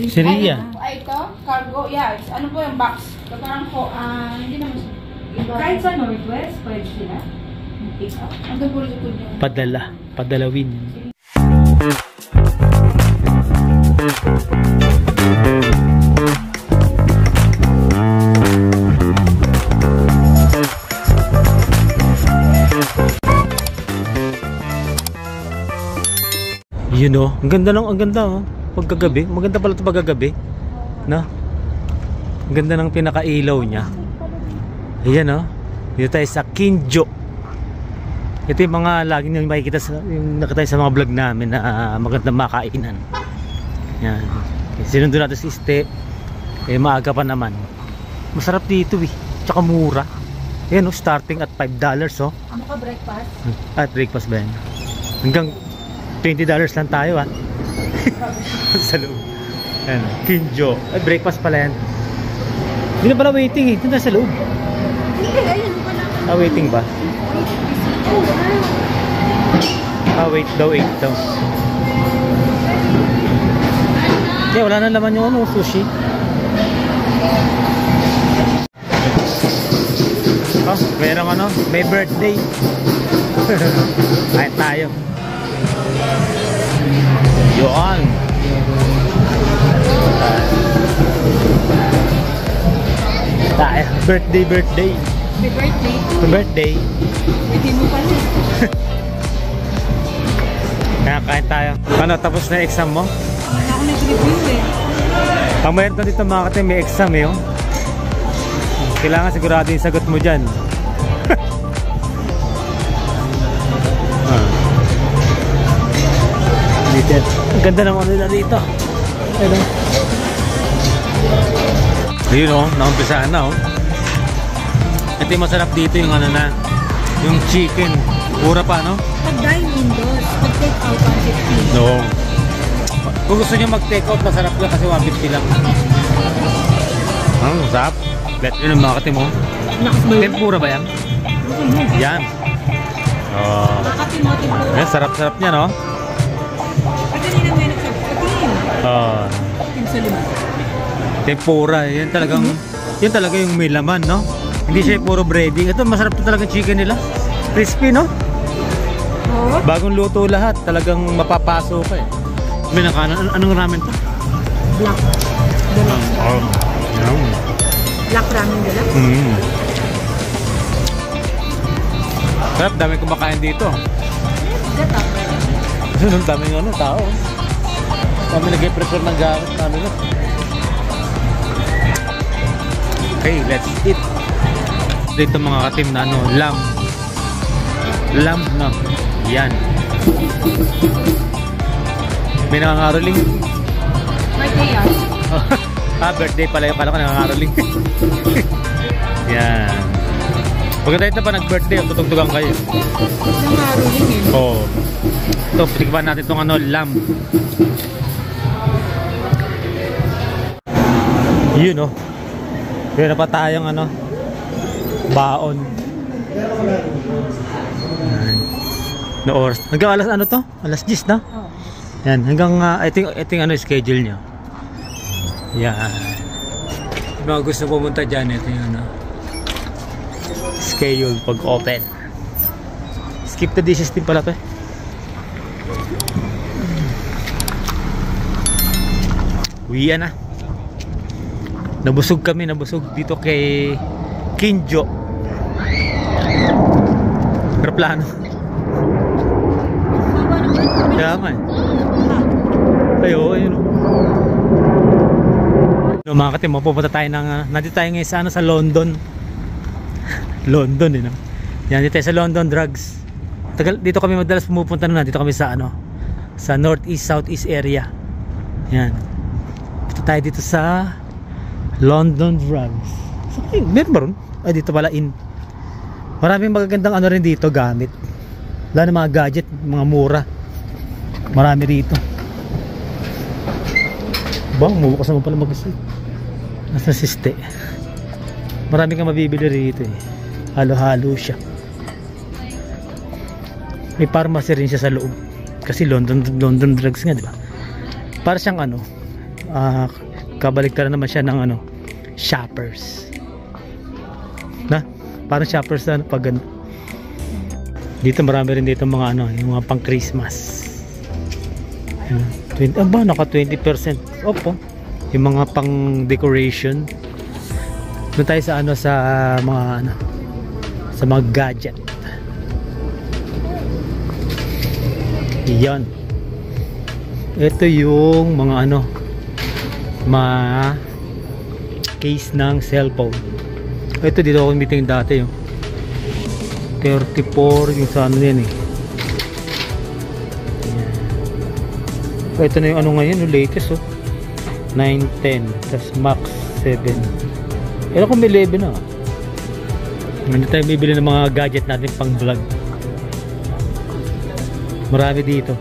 Si Ria. Ay, ito? Cargo? Yeah. Ano po yung box? Parang ko, hindi naman. Kahit sa Northwest, pwede sila. Pick up. Ano po rin ito niya? Padalawin. Yun oh, ang ganda oh. Pagkagabi, maganda pala ito pagkagabi. No? Ang ganda ng pinakailaw niya. Ayan oh. Dito tayo sa Kinjo. Ito yung mga lagi nyo makikita sa, yung nakita sa mga vlog namin na magandang makainan. Yan. Sinundo natin si Ste. Maaga pa naman. Masarap dito eh. Tsaka mura. Ayan oh, starting at $5 oh. Ano ka breakfast? At breakfast ba yan? Hanggang $20 lang tayo ah. Sa loob. Ayan, Kinjo. Ay, breakfast pala yan. Hindi na pala waiting eh. Ito na sa loob. Hindi, ayun pala. Waiting ba? Oh, wow. Wait daw. Okay, wala na naman yung ano, sushi. Oh, merong ano, may birthday. Kahit tayo. Yun. Tayo, birthday. May birthday. Birthday. Hindi mo pala. Kaya kain tayo. Ano, tapos na exam mo? Wala ako nag-review eh. Pag mayroon ka dito mga kate, may exam eh. Oh. Kailangan sigurado yung sagot mo dyan. Ang ganda ng ano nila dito. Ayun oh, naumpisaan na oh. Ito yung masarap dito yung ano na, yung chicken. Mura pa no? Pag dine-in doon, pag take out 150. No. Kung gusto nyo mag-take out, masarap lang kasi 150 lang. Masarap. Bet yun ang mga kate mo. Tempura ba yan? Yan. Oh. Yan, sarap-sarap niya no? Kanina may nagsabi. Tempura, yan talagang yun talaga yung may laman, no? Hindi siya puro breading. Ito masarap to talaga chicken nila. Crispy, no? Oh. Bagong luto lahat, talagang mapapaso ka eh. May nakanan, anong ramen to? Black. Black ramen nila? Sarap, dami kumakain dito. Gata. Ang daming ano, tao. Kami nag-prepare ng gamit namin. Okay, let's eat. Dito mga katim na ano, lamb na. Yan. May nangangaroling. Birthday yan. Birthday pala yung kala ko nangangaroling. Yan. Pagkita ito pa nag-birthday, tutugtugan kayo. Nangangaroling eh. Oo. Ito, patigpan natin itong ano, lamb. Yun oh. Meron pa tayong ano, baon. No oras. Hanggang alas ano to? Alas 10 na? Yan, hanggang I think ano schedule niya. Yan. Mga gusto pumunta dyan, ito yung ano, schedule pag open. Skip the dishes din pala to eh. Uwian na. Nabusog dito kay Kinjo. Aeroplano. Kaya man. Ayun. No, mga katim, mapupunta tayo ng nandito tayo ngayon sa ano, sa London. London no? Yan, dito tayo sa London Drugs. Dito kami madalas pumupunta na, dito kami sa ano, sa northeast, southeast area. Yan. Dito tayo dito sa London Drugs. Meron ba ron? Ay, dito pala in. Maraming magagandang ano rin dito, gamit. Wala na mga gadget, mga mura. Marami rito. Bang, umubukas naman pala mag-isip. Nasa siste. Marami kang mabibili rito eh. Halo-halo siya. May pharmacy rin siya sa loob. Kasi London Drugs nga, di ba? Para siyang ano, kabaliktaran naman siya ng ano, Shoppers. Na, parang Shoppers na pag ano. Dito marami rin dito mga ano, yung mga pang Christmas. 20, aba, naka 20% off po. Yung mga pang decoration. Doon tayo sa ano, sa mga ano, sa mga gadget. Yan. Ito yung mga ano, mga case ng cellphone. Ito dito ako meeting dati yung 34 yung sa ano yan eh. Ayan. Ito na yung ano ngayon, yung latest oh. 910 tas max 7. Pero kung may 11 na. Hindi tayo bibili ng mga gadget natin pang vlog. Marami dito.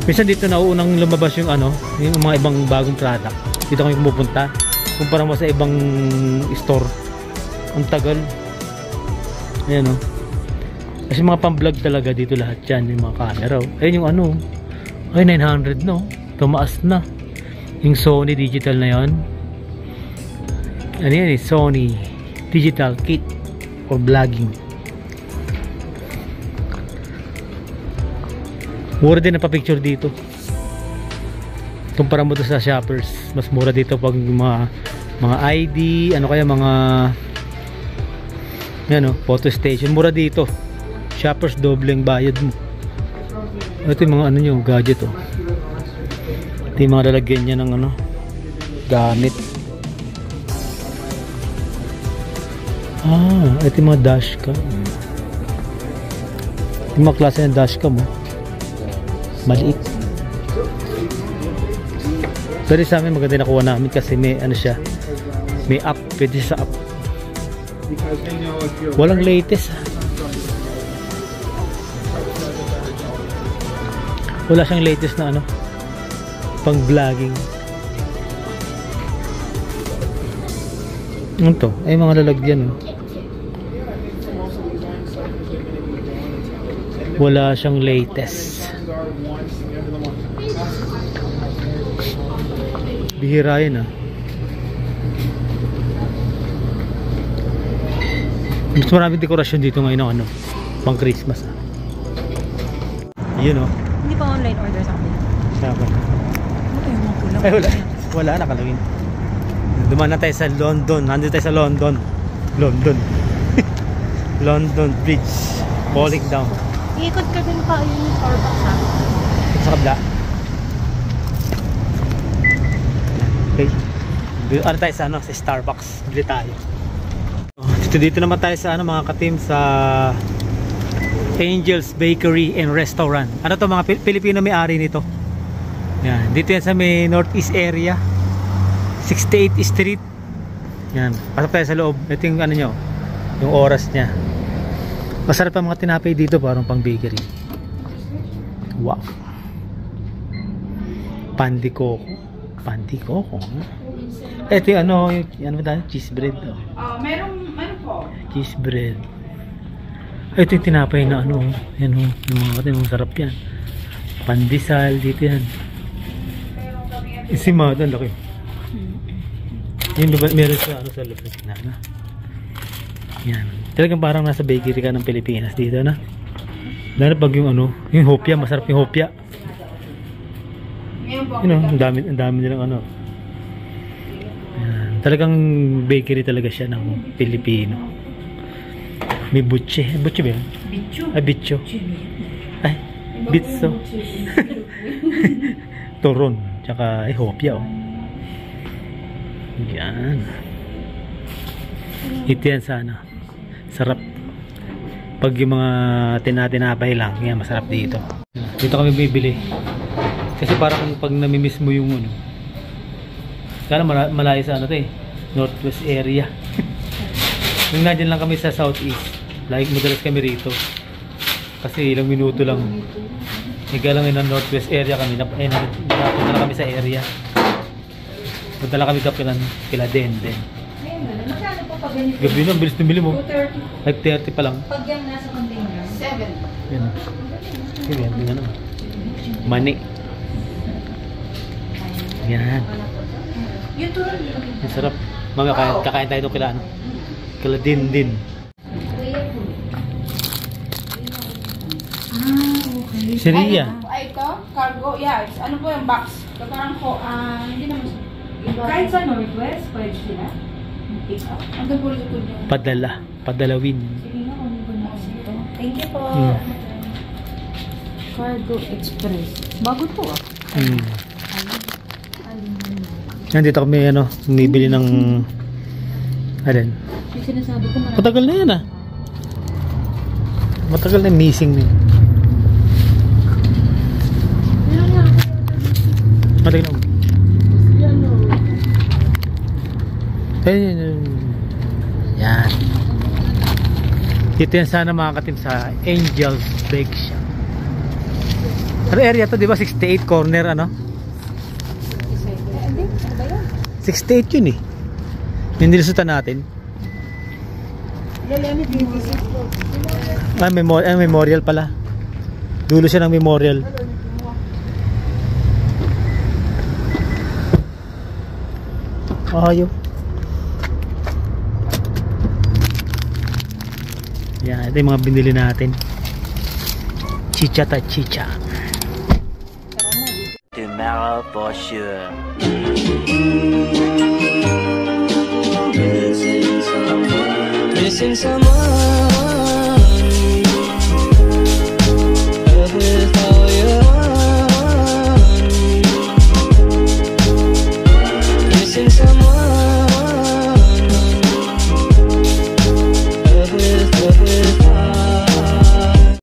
Minsan dito nauunang lumabas yung ano, yung mga ibang bagong product. Dito kami pumupunta. Kumpara mo sa ibang store. Ang tagal. Ayan o. Kasi mga pang-vlog talaga dito lahat yan. Yung mga camera. Ayun yung ano. Ay 900 no. Tumaas na. Yung Sony digital na yon. Ano yan eh? Sony digital kit for vlogging. Mura din na pa-picture dito. Kumpara mo to sa Shoppers, mas mura dito pag mga ID, ano kaya mga yan o, photo station. Mura dito. Shoppers dobleng bayad mo. Ito yung mga ano nyo, gadget o. Ito yung mga lalagyan niya ng ano, gamit. Ito yung mga dashcam. Yung mga klase ng dashcam o. Maliit. Pero sa amin maganda nakuha namin kasi may ano siya, may app, pwede sa app. Walang latest. Wala siyang latest na ano, pang vlogging. Ano to? Ay mga lalagyan oh. Wala siyang latest. Bihira yun ah. Mas maraming dekorasyon dito ngayon ng ano, pang Christmas ah. Yun oh. Hindi pa online order sa akin. Sabi. Ano kayo mga kulang? Ay wala nakalagin. Dumaan na tayo sa London. Nandito tayo sa London. London Bridge falling down. Iikot ka din pa yung Starbucks ha? Sa kabla. Okay. Ano tayo sa ano, sa Starbucks. Bili tayo. Dito naman tayo sa ano mga ka-team sa Angel's Bakery and Restaurant. Ano to mga Pilipino may-ari nito. Yan, dito yan sa may northeast area. 68th Street. Yan, pasok tayo sa loob. Ito yung ano nyo, yung oras nya. Masarap ang mga tinapay dito, parang pang bakery. Wow. Pandikoko. Ito yung ano, ano ba tayo? Cheese bread. Oh. Meron po. Cheese bread. Ito yung tinapay na ano, yan o, yung mga katin, masarap yan. Pandesal, dito yan. Isimado, ang laki. Yun ba, meron sa ano sa loob na. Yan. Talagang parang nasa bakery ka ng Pilipinas dito na. Lalo pag yung ano, yung hopya, masarap yung hopya. Yun o, ang dami nilang ano. Yan. Talagang bakery talaga siya ng Pilipino. May butche. Butche ba yun? Bitcho. Ay, bitcho. Ay, bitso. Turon. Tsaka, hopya o. Yan. Ito yan sana. Sarap. Pag yung mga tinatinapay lang, yan, masarap dito. Dito kami bibili. Kasi parang pag namimiss mo yung ano. Kaya malayo sa ano to eh. Northwest area. Nung nandiyan lang kami sa southeast. Like madalas kami rito. Kasi ilang minuto lang. Ika lang yun ang northwest area kami. Napunta na kami sa area. Punta lang kami kila Denden. Magkano po pag ganito? Gabi na, bilis tumili mo. 230. 5:30 pa lang. Pag yan nasa container? 7. Yan. Yan, yan naman. Mani. Yan. Yun to. Ang sarap. Mamaya kakain tayo doon kila ano. Kila din. Okay. Si Ria. Ay, ito? Cargo? Yeah. Ano po yung box? Parang hindi naman. Kahit sa Northwest, pwede sila. Pick up. Ang po rin ko niya. Padalawin. Sige nga, kung ko na kasi ito. Thank you po. Cargo Express. Bago to ah. Yan, dito kami bumibili ng alin. Yung sinasabi ko marami. Matagal na yan Matagal na missing na yun. Matagal na. Yan. Dito yan sana makakatim sa Angel's Bake Shop. Ano area to, di ba? 68 corner, ano? 68 yun eh. Yung nilusutan natin. Memorial pala. Dulo siya ng memorial. Ayaw. Yan, ito yung mga binili natin. Chicha. Tomorrow for sure. Missing someone